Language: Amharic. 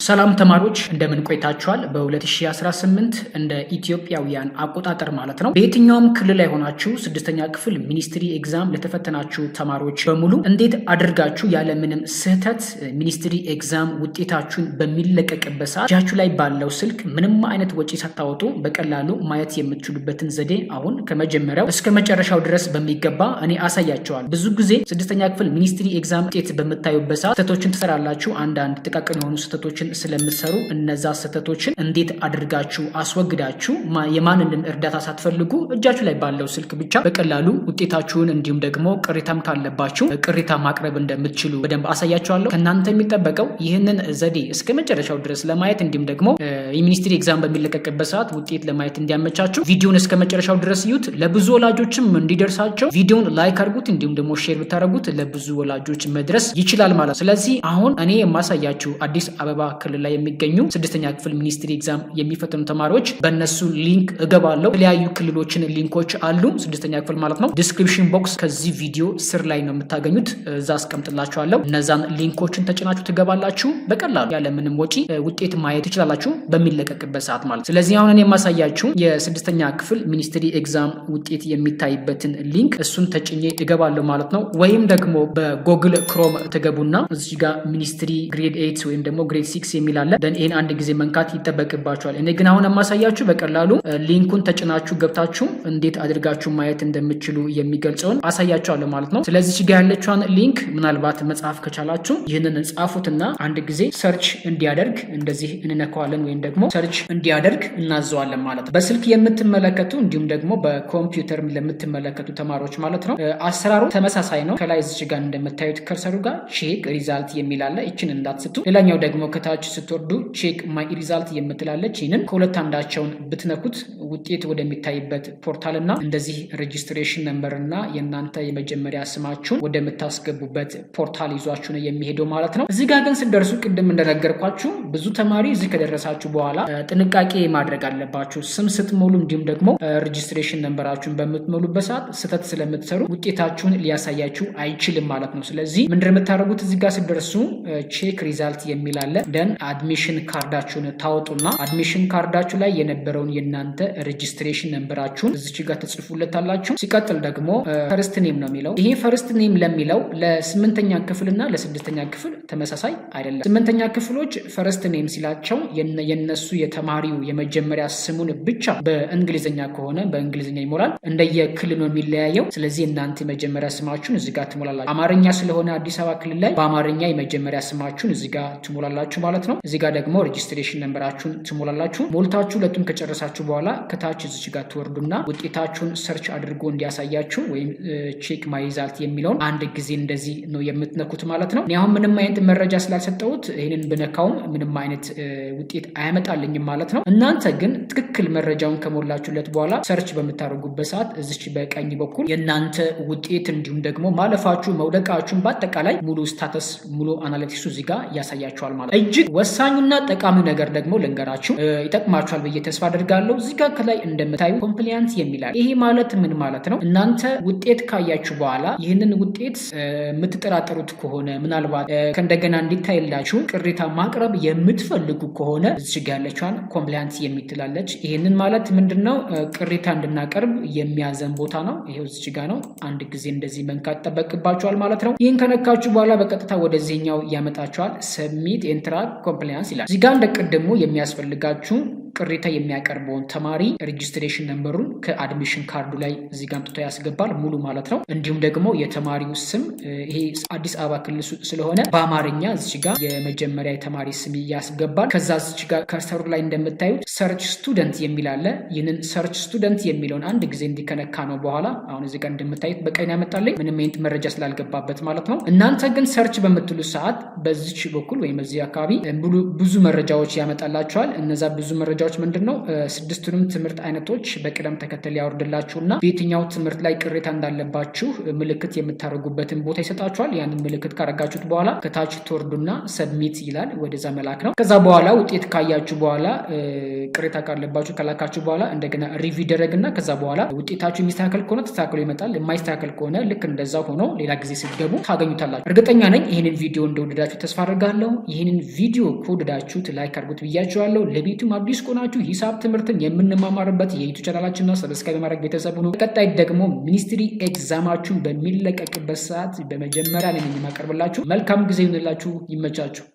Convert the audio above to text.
ሰላም ተማሪዎች እንደምን ቆይታችኋል? በ2018 እንደ ኢትዮጵያውያን አቆጣጠር ማለት ነው በየትኛውም ክልል ላይ ሆናችሁ ስድስተኛ ክፍል ሚኒስትሪ ኤግዛም ለተፈተናችሁ ተማሪዎች በሙሉ እንዴት አድርጋችሁ ያለ ምንም ስህተት ሚኒስትሪ ኤግዛም ውጤታችሁን በሚለቀቅበት ሰዓት እጃችሁ ላይ ባለው ስልክ ምንም አይነት ወጪ ሳታወጡ በቀላሉ ማየት የምትችሉበትን ዘዴ አሁን ከመጀመሪያው እስከ መጨረሻው ድረስ በሚገባ እኔ አሳያቸዋለሁ። ብዙ ጊዜ ስድስተኛ ክፍል ሚኒስትሪ ኤግዛም ውጤት በምታዩበት ሰዓት ስህተቶችን ትሰራላችሁ። አንዳንድ ጥቃቅን የሆኑ ስህተቶችን ስለምትሰሩ እነዛ ስህተቶችን እንዴት አድርጋችሁ አስወግዳችሁ የማንንም እርዳታ ሳትፈልጉ እጃችሁ ላይ ባለው ስልክ ብቻ በቀላሉ ውጤታችሁን እንዲሁም ደግሞ ቅሬታም ካለባችሁ ቅሬታ ማቅረብ እንደምትችሉ በደንብ አሳያችኋለሁ። ከእናንተ የሚጠበቀው ይህንን ዘዴ እስከ መጨረሻው ድረስ ለማየት እንዲሁም ደግሞ የሚኒስትሪ ኤግዛም በሚለቀቅበት ሰዓት ውጤት ለማየት እንዲያመቻችሁ ቪዲዮን እስከ መጨረሻው ድረስ ይዩት። ለብዙ ወላጆችም እንዲደርሳቸው ቪዲዮን ላይክ አድርጉት፣ እንዲሁም ደግሞ ሼር ብታደርጉት ለብዙ ወላጆች መድረስ ይችላል ማለት ነው። ስለዚህ አሁን እኔ የማሳያችሁ አዲስ አበባ ክልል ላይ የሚገኙ ስድስተኛ ክፍል ሚኒስትሪ ኤግዛም የሚፈተኑ ተማሪዎች በእነሱ ሊንክ እገባለሁ። የተለያዩ ክልሎችን ሊንኮች አሉ ስድስተኛ ክፍል ማለት ነው። ዲስክሪፕሽን ቦክስ ከዚህ ቪዲዮ ስር ላይ ነው የምታገኙት፣ እዛ አስቀምጥላችኋለሁ። እነዛን ሊንኮችን ተጭናችሁ ትገባላችሁ። በቀላሉ ያለ ምንም ወጪ ውጤት ማየት ትችላላችሁ በሚለቀቅበት ሰዓት ማለት። ስለዚህ አሁን እኔ የማሳያችሁ የስድስተኛ ክፍል ሚኒስትሪ ኤግዛም ውጤት የሚታይበትን ሊንክ እሱን ተጭኜ እገባለሁ ማለት ነው። ወይም ደግሞ በጎግል ክሮም ተገቡና እዚህ ጋር ሚኒስትሪ ግሬድ 8 ወይም ደግሞ ግሬድ 6 የሚል አለ። ይህን አንድ ጊዜ መንካት ይጠበቅባችኋል። እኔ ግን አሁን የማሳያችሁ በቀላሉ ሊንኩን ተጭናችሁ ገብታችሁ እንዴት አድርጋችሁ ማየት እንደምትችሉ የሚገልጸውን አሳያችኋለሁ ማለት ነው። ስለዚህ እዚህ ጋር ያለችዋን ሊንክ ምናልባት መጻፍ ከቻላችሁ ይህንን ጻፉትና አንድ ጊዜ ሰርች እንዲያደርግ እንደዚህ እንነካዋለን ወይም ደግሞ ሰርች እንዲያደርግ እናዘዋለን ማለት ነው። በስልክ የምትመለከቱ እንዲሁም ደግሞ በኮምፒውተር ለምትመለከቱ ተማሪዎች ማለት ነው አሰራሩ ተመሳሳይ ነው። ከላይ እዚህ ጋር እንደምታዩት ከርሰሩ ጋር ቼክ ሪዛልት የሚል አለ። ይችን እንዳትስቱ። ሌላኛው ደግሞ ከታች ስትወርዱ ቼክ ማይ ሪዛልት የምትላለች። ይህንን ከሁለት አንዳቸውን ብትነኩት ውጤት ወደሚታይበት ፖርታል እና እንደዚህ ሬጂስትሬሽን ነምበር እና የእናንተ የመጀመሪያ ስማችሁን ወደምታስገቡበት ፖርታል ይዟችሁ ነው የሚሄደው ማለት ነው። እዚህ ጋር ግን ስደርሱ ቅድም እንደነገርኳችሁ ብዙ ተማሪ እዚህ ከደረሳችሁ በኋላ ጥንቃቄ ማድረግ አለባችሁ። ስም ስትሞሉ እንዲሁም ደግሞ ሬጂስትሬሽን ነምበራችሁን በምትሞሉበት ሰዓት ስህተት ስለምትሰሩ ውጤታችሁን ሊያሳያችሁ አይችልም ማለት ነው። ስለዚህ ምንድን የምታደርጉት እዚህ ጋር ስደርሱ ቼክ ሪዛልት የሚል አለ። ደን አድሚሽን ካርዳችሁን ታወጡና አድሚሽን ካርዳችሁ ላይ የነበረውን የእናንተ ሬጂስትሬሽን ነምበራችሁን እዚች ጋር ተጽፉለታላችሁ። ሲቀጥል ደግሞ ፈርስት ኔም ነው የሚለው። ይሄ ፈርስት ኔም ለሚለው ለስምንተኛ ክፍልና ለስድስተኛ ክፍል ተመሳሳይ አይደለም። ስምንተኛ ክፍሎች ፈርስት ኔም ሲላቸው የነሱ የተማሪው የመጀመሪያ ስሙን ብቻ በእንግሊዝኛ ከሆነ በእንግሊዝኛ ይሞላል። እንደየክልሉ የሚለያየው። ስለዚህ እናንተ የመጀመሪያ ስማችሁን እዚህ ጋር ትሞላላችሁ። አማርኛ ስለሆነ አዲስ አበባ ክልል ላይ በአማርኛ የመጀመሪያ ስማችሁን እዚህ ጋር ትሞላላችሁ ማለት ነው። እዚህ ጋር ደግሞ ሬጂስትሬሽን ነምበራችሁን ትሞላላችሁ። ሞልታችሁ ሁለቱን ከጨረሳችሁ በኋላ ከታች እዚህ ጋር ትወርዱና ውጤታችሁን ሰርች አድርጎ እንዲያሳያችሁ ወይም ቼክ ማይ ሪዛልት የሚለውን አንድ ጊዜ እንደዚህ ነው የምትነኩት ማለት ነው። እኔ አሁን ምንም አይነት መረጃ ስላልሰጠሁት ይህንን ብነካውም ምንም አይነት ውጤት አያመጣልኝም ማለት ነው። እናንተ ግን ትክክል መረጃውን ከሞላችሁለት በኋላ ሰርች በምታደርጉበት ሰዓት እዚች በቀኝ በኩል የእናንተ ውጤት እንዲሁም ደግሞ ማለፋችሁ መውደቃችሁን በአጠቃላይ ሙሉ ስታተስ ሙሉ አናሊቲክሱ እዚህ ጋር ያሳያችኋል ማለት ነው። እጅግ ወሳኙና ጠቃሚው ነገር ደግሞ ልንገራችሁ፣ ይጠቅማችኋል ብዬ ተስፋ አድርጋለሁ። እዚህ ጋር ከላይ እንደምታዩ ኮምፕሊያንስ የሚላል። ይሄ ማለት ምን ማለት ነው? እናንተ ውጤት ካያችሁ በኋላ ይህንን ውጤት የምትጠራጠሩት ከሆነ ምናልባት ከእንደገና እንዲታይላችሁ ቅሬታ ማቅረብ የምትፈልጉ ከሆነ እዚህ ጋር ያለችዋን ኮምፕሊያንስ የሚትላለች። ይህንን ማለት ምንድነው? ቅሬታ እንድናቀርብ የሚያዘን ቦታ ነው። ይሄው እዚህ ጋር ነው። አንድ ጊዜ እንደዚህ መንካት ጠበቅባችኋል ማለት ነው። ይህን ከነካችሁ በኋላ በቀጥታ ወደዚህኛው ያመጣችኋል። ሰብሚት ኤንትራክ ኮምፕሊያንስ ይላል። እዚህ ጋር እንደቀደሙ የሚያስፈልጋችሁ ቅሬታ የሚያቀርበውን ተማሪ ሬጂስትሬሽን ነምበሩን ከአድሚሽን ካርዱ ላይ እዚህ ጋር አምጥቶ ያስገባል ሙሉ ማለት ነው። እንዲሁም ደግሞ የተማሪው ስም ይሄ አዲስ አበባ ክልል ስለሆነ በአማርኛ እዚህ ጋር የመጀመሪያ የተማሪ ስም ያስገባል። ከዛ እዚህ ጋር ከርሰሩ ላይ እንደምታዩት ሰርች ስቱደንት የሚል አለ። ይህንን ሰርች ስቱደንት የሚለውን አንድ ጊዜ እንዲከነካ ነው በኋላ አሁን እዚህ ጋር እንደምታዩት በቀኝ ያመጣልኝ ምንም አይነት መረጃ ስላልገባበት ማለት ነው። እናንተ ግን ሰርች በምትሉ ሰዓት በዚች በኩል ወይም እዚህ አካባቢ ብዙ መረጃዎች ያመጣላችኋል። እነዛ ብዙ መረጃዎች መረጃዎች ምንድነው? ስድስቱንም ትምህርት አይነቶች በቅደም ተከተል ያወርድላችሁና በየትኛው ትምህርት ላይ ቅሬታ እንዳለባችሁ ምልክት የምታደርጉበትን ቦታ ይሰጣችኋል። ያንን ምልክት ካረጋችሁት በኋላ ከታች ትወርዱና ሰብሚት ይላል፣ ወደዛ መላክ ነው። ከዛ በኋላ ውጤት ካያችሁ በኋላ ቅሬታ ካለባችሁ ከላካችሁ በኋላ እንደገና ሪቪው ይደረግና ከዛ በኋላ ውጤታችሁ የሚስተካከል ከሆነ ተስተካክሎ ይመጣል። የማይስተካከል ከሆነ ልክ እንደዛ ሆኖ ሌላ ጊዜ ስትገቡ ታገኙታላችሁ። እርግጠኛ ነኝ ይህንን ቪዲዮ እንደወደዳችሁ ተስፋ አድርጋለሁ። ይህንን ቪዲዮ ከወደዳችሁት ላይክ አድርጉት ብያችኋለሁ። ለቤቱም አዲስ ከሆናችሁ ሂሳብ ትምህርትን የምንማማርበት የዩቲዩብ ቻናላችንና ሰብስክራይብ በማድረግ ቤተሰብ ሁኑ። በቀጣይ ደግሞ ሚኒስትሪ ኤግዛማችሁን በሚለቀቅበት ሰዓት በመጀመሪያ ነው የማቀርብላችሁ። መልካም ጊዜ ይሁንላችሁ። ይመቻችሁ።